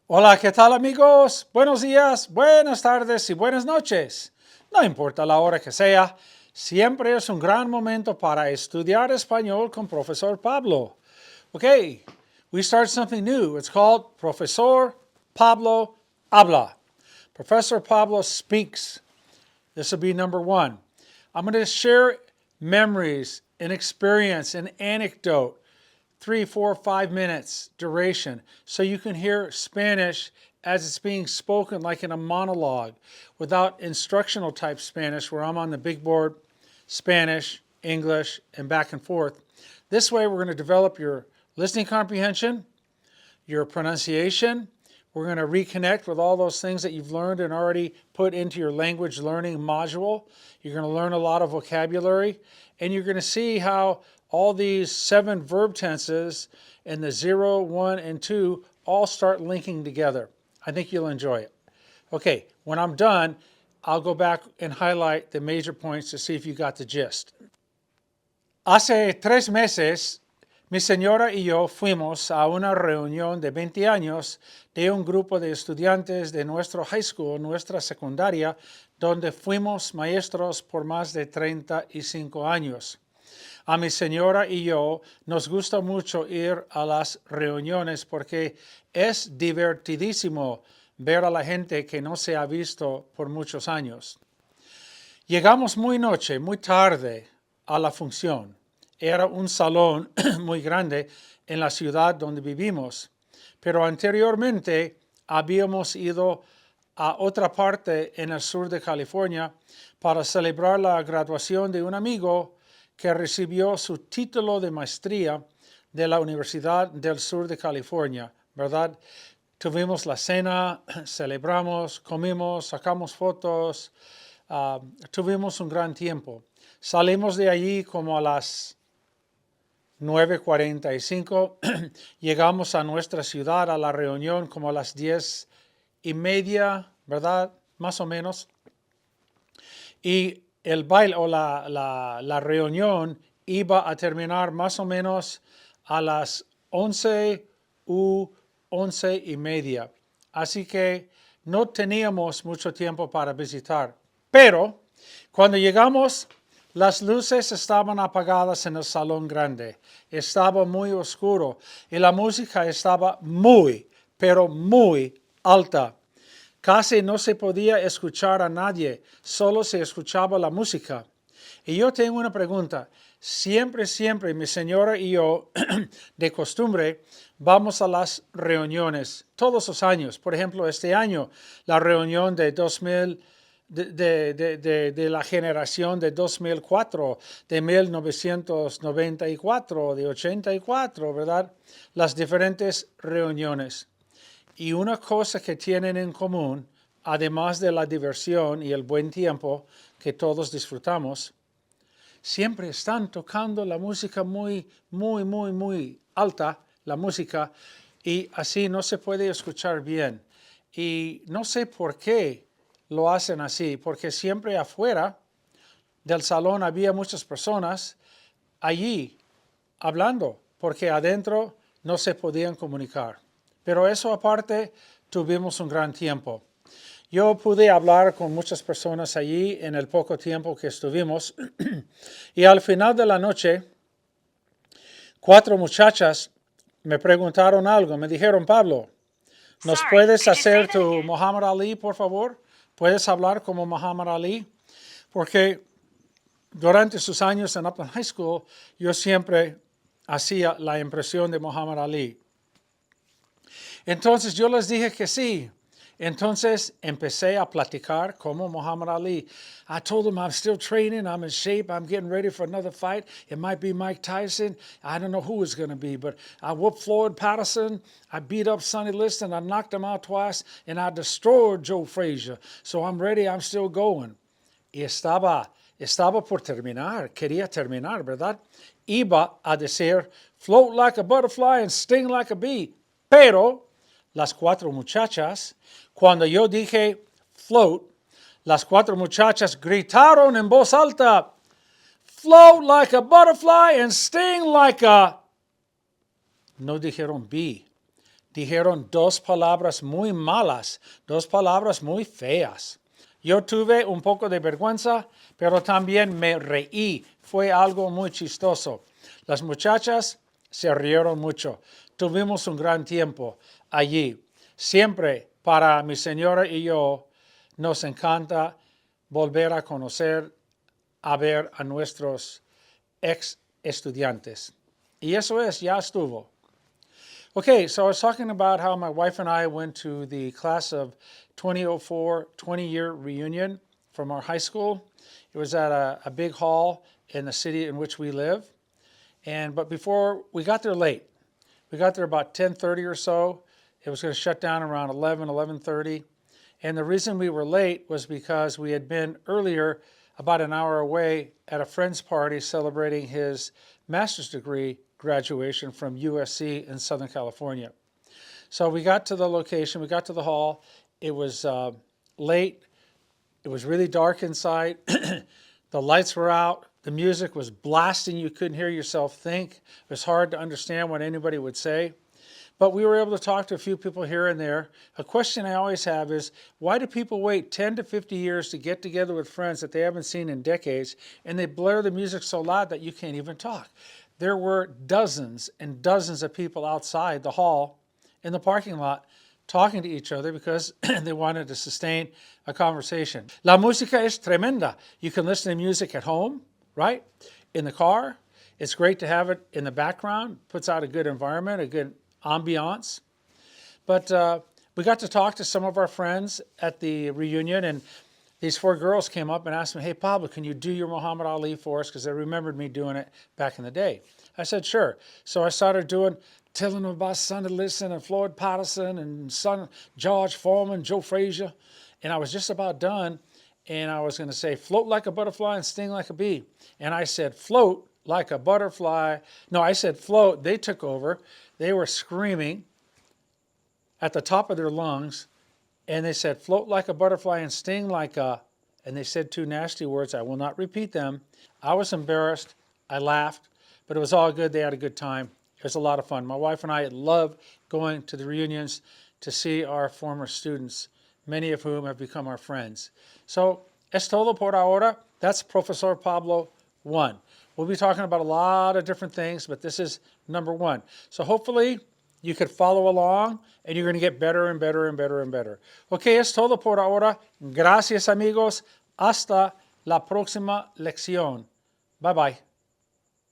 Hola, ¿qué tal amigos? Buenos días, buenas tardes y buenas noches. No importa la hora que sea, siempre es un gran momento para estudiar español con Profesor Pablo. Okay, we start something new. It's called Profesor Pablo Habla. Professor Pablo speaks. This will be number 1. I'm going to share memories, an experience, an anecdote, 3, 4, 5 minutes duration, so you can hear Spanish as it's being spoken like in a monologue without instructional type Spanish where I'm on the big board, Spanish, English, and back and forth. This way we're going to develop your listening comprehension, your pronunciation. We're going to reconnect with all those things that you've learned and already put into your language learning module. You're going to learn a lot of vocabulary, and you're going to see how all these 7 verb tenses and the 0, 1, and 2 all start linking together. I think you'll enjoy it. Okay, when I'm done, I'll go back and highlight the major points to see if you got the gist. Hace 3 meses, mi señora y yo fuimos a una reunión de 20 años de un grupo de estudiantes de nuestro high school, nuestra secundaria, donde fuimos maestros por más de 35 años. A mi señora y yo nos gusta mucho ir a las reuniones porque es divertidísimo ver a la gente que no se ha visto por muchos años. Llegamos muy tarde a la función. Era un salón muy grande en la ciudad donde vivimos, pero anteriormente habíamos ido a otra parte en el sur de California para celebrar la graduación de un amigo que recibió su título de maestría de la Universidad del Sur de California, ¿verdad? Tuvimos la cena, celebramos, comimos, sacamos fotos, tuvimos un gran tiempo. Salimos de allí como a las 9:45, llegamos a nuestra ciudad a la reunión como a las 10:30, ¿verdad? Más o menos. Y el baile o la reunión iba a terminar más o menos a las 11 u 11:30. Así que no teníamos mucho tiempo para visitar. Pero cuando llegamos, las luces estaban apagadas en el salón grande. Estaba muy oscuro y la música estaba muy, pero muy alta. Casi no se podía escuchar a nadie, solo se escuchaba la música. Y yo tengo una pregunta. Siempre, mi señora y yo, de costumbre, vamos a las reuniones todos los años. Por ejemplo, este año, la reunión de 2000, de la generación de 2004, de 1994, de 84, ¿verdad? Las diferentes reuniones. Y una cosa que tienen en común, además de la diversión y el buen tiempo que todos disfrutamos, siempre están tocando la música muy alta, la música, y así no se puede escuchar bien. Y no sé por qué lo hacen así, porque siempre afuera del salón había muchas personas allí hablando, porque adentro no se podían comunicar. Pero eso aparte, tuvimos un gran tiempo. Yo pude hablar con muchas personas allí en el poco tiempo que estuvimos y al final de la noche, 4 muchachas me preguntaron algo. Me dijeron, Pablo, ¿nos puedes hacer tu Muhammad Ali, por favor? ¿Puedes hablar como Muhammad Ali? Porque durante sus años en Upland High School, yo siempre hacía la impresión de Muhammad Ali. Entonces yo les dije que sí. Entonces empecé a platicar como Muhammad Ali. I told him I'm still training, I'm in shape, I'm getting ready for another fight. It might be Mike Tyson. I don't know who it's going to be, but I whooped Floyd Patterson. I beat up Sonny Liston. I knocked him out twice, and I destroyed Joe Frazier. So I'm ready, I'm still going. Y estaba por terminar, quería terminar, ¿verdad? Iba a decir, float like a butterfly and sting like a bee. Pero las 4 muchachas, cuando yo dije float, las 4 muchachas gritaron en voz alta, float like a butterfly and sting like a... No dijeron bee, dijeron dos palabras muy malas, dos palabras muy feas. Yo tuve un poco de vergüenza, pero también me reí. Fue algo muy chistoso. Las muchachas se rieron mucho. Tuvimos un gran tiempo allí. Siempre para mi señora y yo nos encanta volver a conocer, a ver a nuestros ex estudiantes. Y eso es, ya estuvo. Okay, so I was talking about how my wife and I went to the class of 2004 20-year reunion from our high school. It was at a big hall in the city in which we live. But before, we got there late. We got there about 10:30 or so. It was going to shut down around 11:30. And the reason we were late was because we had been earlier, about an hour away, at a friend's party celebrating his master's degree graduation from USC in Southern California. So we got to the location, we got to the hall. It was late. It was really dark inside. The lights were out. The music was blasting. You couldn't hear yourself think. It was hard to understand what anybody would say. But we were able to talk to a few people here and there. A question I always have is, why do people wait 10 to 50 years to get together with friends that they haven't seen in decades, and they blare the music so loud that you can't even talk? There were dozens and dozens of people outside the hall in the parking lot talking to each other because they wanted to sustain a conversation. La música es tremenda. You can listen to music at home, right? In the car. It's great to have it in the background. Puts out a good environment, a good ambiance. But we got to talk to some of our friends at the reunion, and these four girls came up and asked me, hey, Pablo, can you do your Muhammad Ali for us? Because they remembered me doing it back in the day. I said, sure. So I started telling them about Sonny Liston and Floyd Patterson and son George Foreman, Joe Frazier. And I was just about done, and I was going to say, float like a butterfly and sting like a bee. And I said, float like a butterfly. No, I said float. They took over. They were screaming at the top of their lungs. And they said, float like a butterfly and sting like a, and they said two nasty words. I will not repeat them. I was embarrassed. I laughed, but it was all good. They had a good time. It was a lot of fun. My wife and I love going to the reunions to see our former students, many of whom have become our friends. So, es todo por ahora. That's Profesor Pablo 1. We'll be talking about a lot of different things, but this is number 1. So hopefully you could follow along, and you're going to get better and better and better and better. Okay, es todo por ahora. Gracias, amigos. Hasta la próxima lección. Bye-bye.